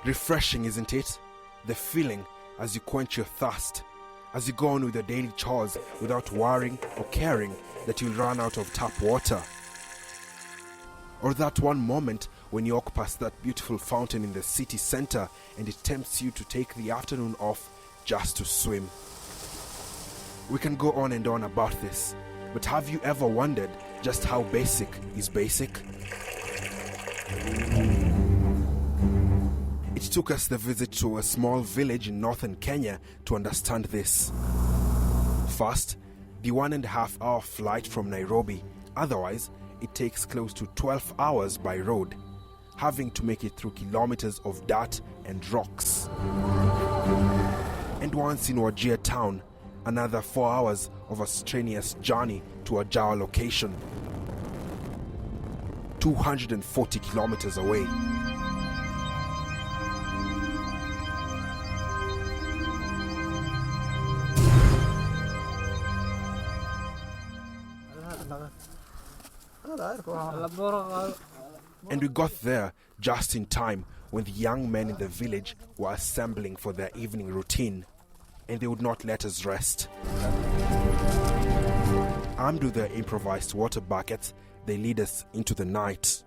Refreshing, isn't it? The feeling as you quench your thirst, as you go on with your daily chores without worrying or caring that you'll run out of tap water. Or that one moment when you walk past that beautiful fountain in the city center and it tempts you to take the afternoon off just to swim. We can go on and on about this, but have you ever wondered just how basic is basic? It took us the visit to a small village in northern Kenya to understand this. First, the 1.5 hour flight from Nairobi, otherwise it takes close to 12 hours by road, having to make it through kilometers of dirt and rocks. And once in Wajir town, another 4 hours of a strenuous journey to Ajawa location, 240 kilometers away. And we got there just in time when the young men in the village were assembling for their evening routine, and they would not let us rest. Armed with their improvised water buckets, they lead us into the night.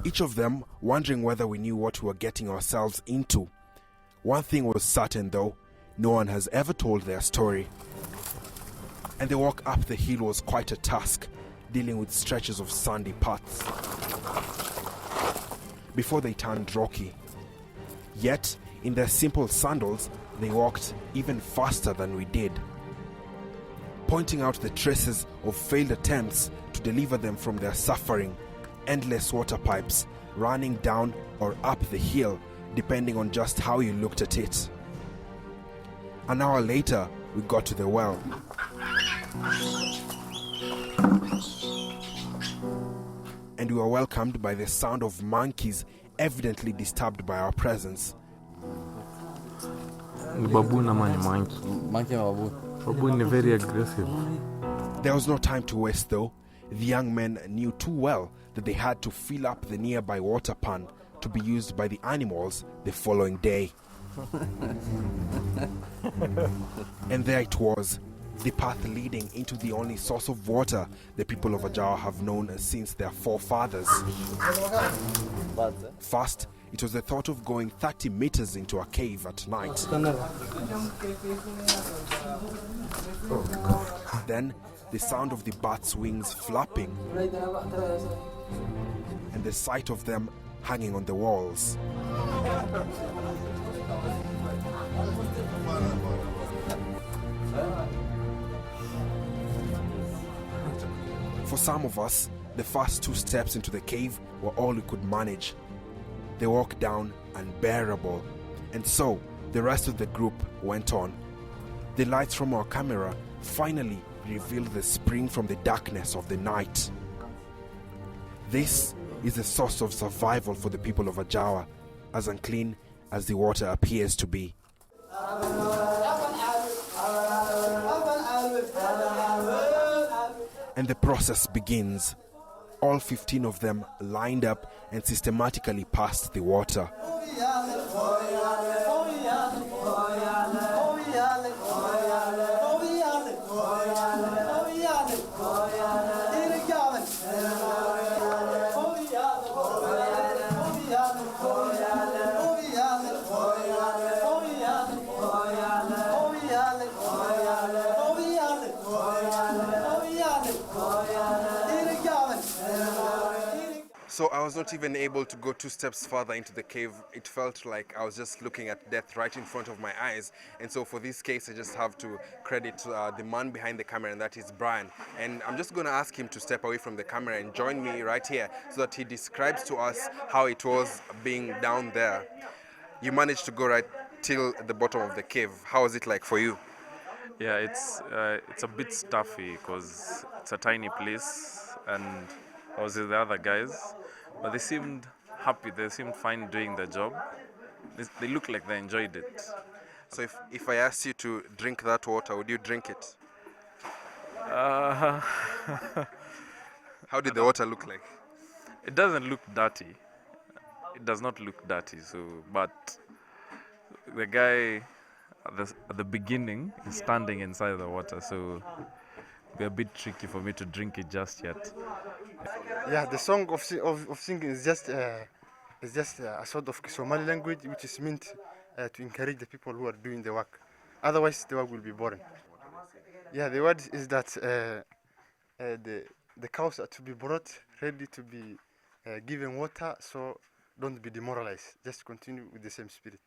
Each of them wondering whether we knew what we were getting ourselves into. One thing was certain though, no one has ever told their story. And the walk up the hill was quite a task, dealing with stretches of sandy paths before they turned rocky. Yet, in their simple sandals, they walked even faster than we did, pointing out the traces of failed attempts to deliver them from their suffering, endless water pipes running down or up the hill, depending on just how you looked at it. An hour later, we got to the well. And we were welcomed by the sound of monkeys, evidently disturbed by our presence. Baboon monkey. Baboon is very aggressive. There was no time to waste though. The young men knew too well that they had to fill up the nearby water pan to be used by the animals the following day. And there it was, the path leading into the only source of water the people of Ajawa have known since their forefathers. First, it was the thought of going 30 meters into a cave at night. Then, the sound of the bats' wings flapping and the sight of them hanging on the walls. For some of us, the first 2 steps into the cave were all we could manage. The walk down unbearable, and so the rest of the group went on. The lights from our camera finally revealed the spring from the darkness of the night. This is the source of survival for the people of Ajawa, as unclean as the water appears to be. And the process begins. All 15 of them lined up and systematically passed the water. So I was not even able to go 2 steps further into the cave. It felt like I was just looking at death right in front of my eyes. And so for this case, I just have to credit the man behind the camera, and that is Brian. And I'm just going to ask him to step away from the camera and join me right here so that he describes to us how it was being down there. You managed to go right till the bottom of the cave. How was it like for you? Yeah, it's a bit stuffy because it's a tiny place, and I was with the other guys, but they seemed happy. They seemed fine doing the job. They looked like they enjoyed it. So if I asked you to drink that water, would you drink it? How did the water look like? It doesn't look dirty. it does not look dirty. So, but the guy at the beginning is standing inside the water, so it'll be a bit tricky for me to drink it just yet. Yeah, the song of singing is just a sort of Somali language, which is meant to encourage the people who are doing the work. Otherwise, the work will be boring. Yeah, the word is that the cows are to be brought ready to be given water, so don't be demoralized. Just continue with the same spirit.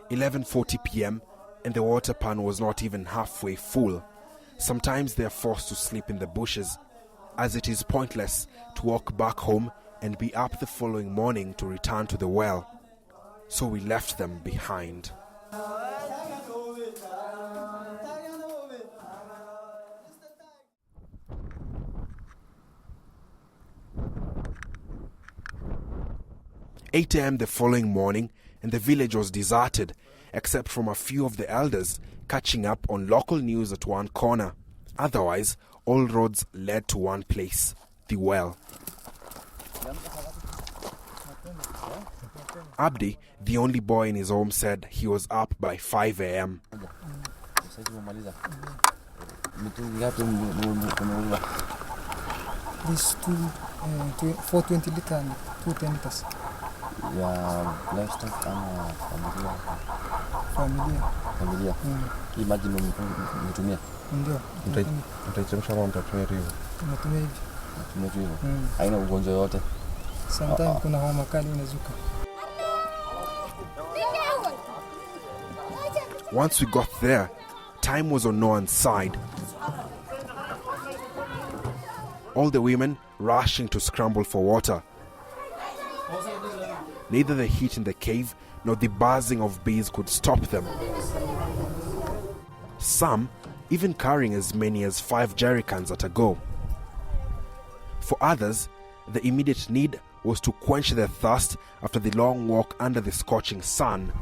11:40 p.m. and the water pan was not even halfway full. Sometimes they are forced to sleep in the bushes, as it is pointless to walk back home and be up the following morning to return to the well. So we left them behind. "8 a.m. the following morning, and the village was deserted, except from a few of the elders catching up on local news at one corner. Otherwise, all roads led to one place, the well. Abdi, the only boy in his home, said he was up by 5 a.m. These 420 liters and 210 liters. Yeah, livestock and familia. Hii maji mmetumia? Ndio. Mtaichemsha ama mtatumia tu hivyo? Tunatumia hivi. Tunatumia tu hivyo. Haina ugonjwa yote. Sometimes kuna homa kali inazuka. Once we got there, time was on no one's side. All the women rushing to scramble for water. Neither the heat in the cave nor the buzzing of bees could stop them. Some even carrying as many as 5 jerrycans at a go. For others, the immediate need was to quench their thirst after the long walk under the scorching sun.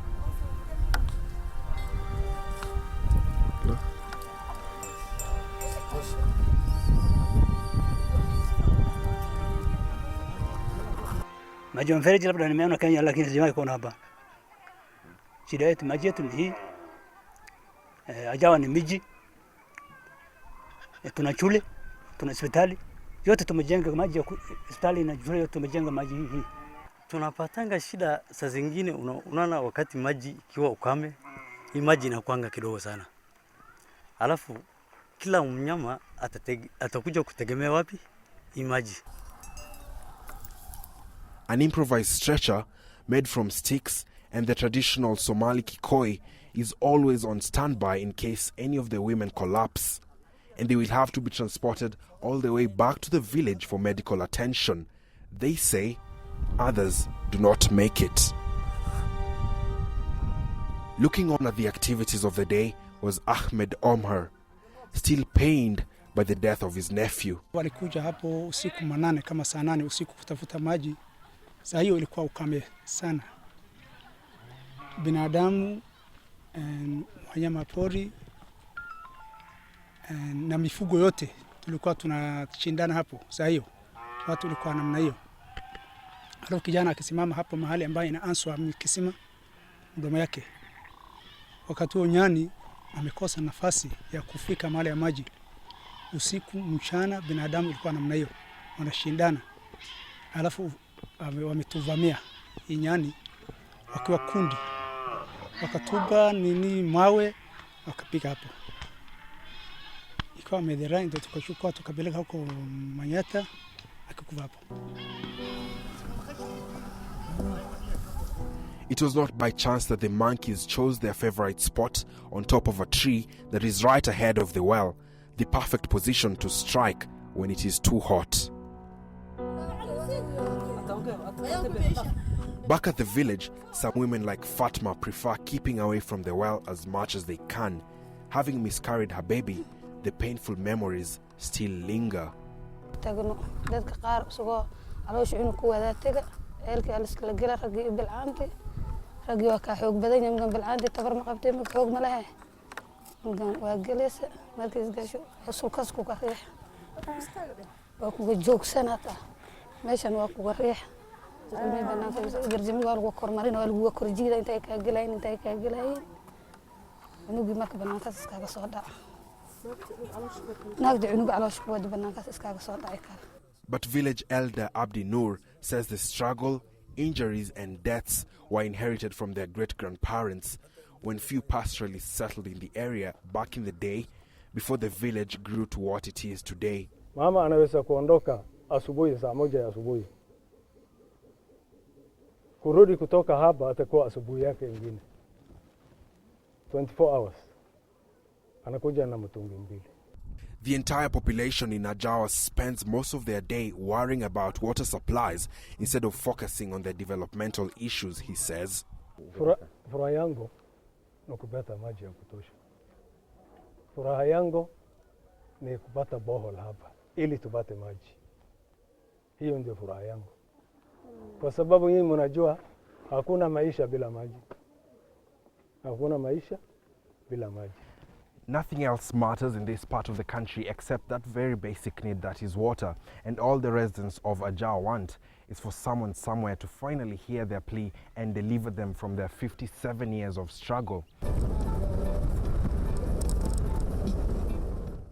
Maji ya mfereji labda nimeona Kenya, lakini sijawahi kuona hapa. Shida yetu maji yetu ni hii. Ajawa ni miji. Tuna shule, tuna hospitali. Yote tumejenga maji ya hospitali na shule, yote tumejenga maji hii. Tunapatanga shida saa zingine, unaona wakati maji ikiwa ukame, hii maji inakuanga kidogo sana. Alafu kila mnyama atakuja kutegemea wapi hii maji. An improvised stretcher made from sticks and the traditional Somali kikoi is always on standby in case any of the women collapse, and they will have to be transported all the way back to the village for medical attention. They say others do not make it. Looking on at the activities of the day was Ahmed Omar, still pained by the death of his nephew. Walikuja hapo usiku manane kama saa 8 usiku kutafuta maji. Saa hiyo ilikuwa ukame sana. Binadamu, wanyama pori na mifugo yote tulikuwa tunashindana hapo. Saa hiyo watu walikuwa namna hiyo. Alafu kijana akisimama hapo mahali ambayo inaanzwa kisima mdomo yake. Wakati huo nyani amekosa nafasi ya kufika mahali ya maji. Usiku mchana binadamu ilikuwa namna hiyo, wanashindana. Alafu wametuvamia nyani wakiwa kundi, wakatuba mawe wakapiga hapo, ikawa medera, ndio tukachukua tukapeleka huko Manyata akikufa hapo. It was not by chance that the monkeys chose their favorite spot on top of a tree that is right ahead of the well, the perfect position to strike when it is too hot. Back at the village, some women like Fatma prefer keeping away from the well as much as they can. Having miscarried her baby, the painful memories still linger. waa gelaysa markaas gasho sulkas ku riix waa kuga joogsanata meeshan waa kuga riix ilmi banaanka garjimi waa lagu kormarin waa lagu korjiida intay ka galayeen unugi marka banaanka iskaga soo dhaca naagda unuga caloosh ku wada banaanka iskaga soo dhacay kara. But village elder Abdi Noor says the struggle, injuries and deaths were inherited from their great-grandparents when few pastoralists settled in the area back in the day before the village grew to what it is today. Mama anaweza kuondoka asubuhi saa 1 asubuhi. Kurudi kutoka hapa atakuwa asubuhi yake nyingine. 24 hours. Anakuja na mtungi mbili. The entire population in Ajawa spends most of their day worrying about water supplies instead of focusing on their developmental issues, he says. Furaha yangu ni kupata maji ya kutosha. Furaha yangu ni kupata bohol hapa ili tupate maji. Hiyo ndio furaha yangu. Kwa sababu nyinyi mnajua hakuna maisha bila maji. Hakuna maisha bila maji. Nothing else matters in this part of the country except that very basic need that is water. And all the residents of Ajawa want is for someone somewhere to finally hear their plea and deliver them from their 57 years of struggle.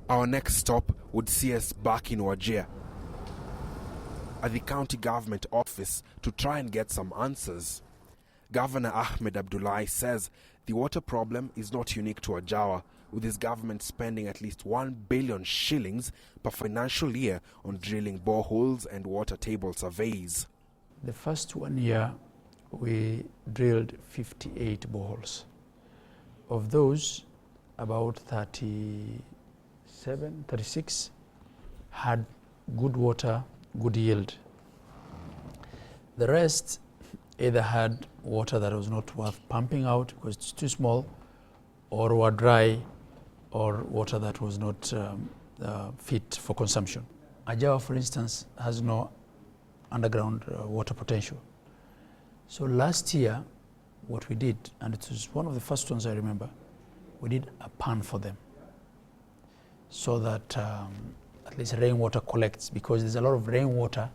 Our next stop would see us back in Wajir, at the county government office, to try and get some answers. Governor Ahmed Abdullahi says the water problem is not unique to Ajawa, with his government spending at least 1 billion shillings per financial year on drilling boreholes and water table surveys. The first 1 year, we drilled 58 boreholes. Of those, about 36 had good water, good yield. The rest either had water that was not worth pumping out because it's too small, or were dry, or water that was not fit for consumption. Ajawa, for instance, has no underground water potential. So last year, what we did, and it was one of the first ones I remember, we did a pan for them so that at least rainwater collects, because there's a lot of rainwater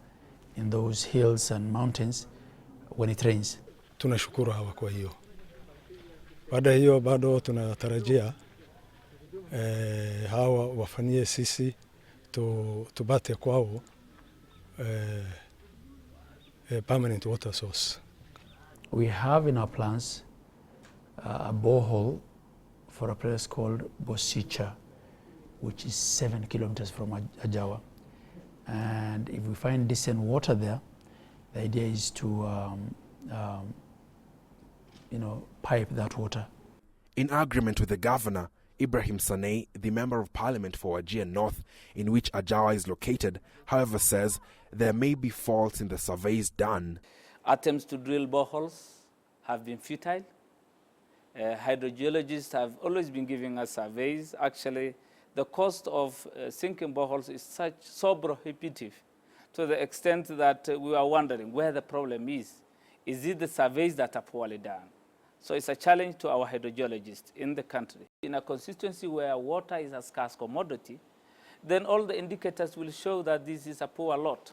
in those hills and mountains when it rains. Tunashukuru hawa kwa hiyo. Baada hiyo bado tunatarajia hawa wafanyie sisi tubate kwao permanent water source. We have in our plans a borehole for a place called Bosicha, which is 7 kilometers from Ajawa. And if we find decent water there, the idea is to pipe that water. In agreement with the governor, Ibrahim Sanei, the Member of Parliament for Wajir North, in which Ajawa is located, however, says there may be faults in the surveys done. Attempts to drill boreholes have been futile. Hydrogeologists have always been giving us surveys. Actually, the cost of sinking boreholes is so prohibitive, to the extent that we are wondering where the problem is. Is it the surveys that are poorly done? So it's a challenge to our hydrogeologists in the country. In a constituency where water is a scarce commodity, then all the indicators will show that this is a poor lot.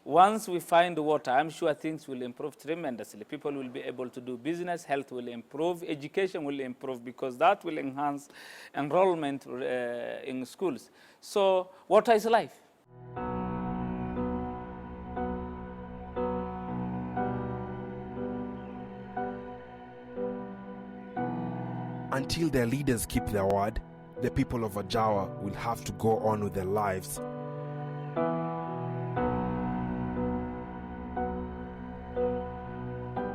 Once we find water, I'm sure things will improve tremendously. People will be able to do business, health will improve, education will improve, because that will enhance enrollment in schools. So water is life. Until their leaders keep their word, the people of Ajawa will have to go on with their lives.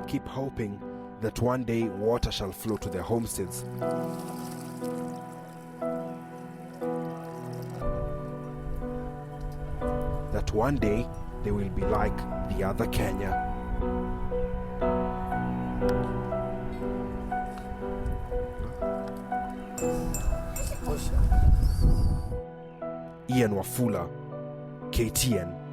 Keep hoping that one day water shall flow to their homesteads. That one day they will be like the other Kenya. Ian Wafula, KTN.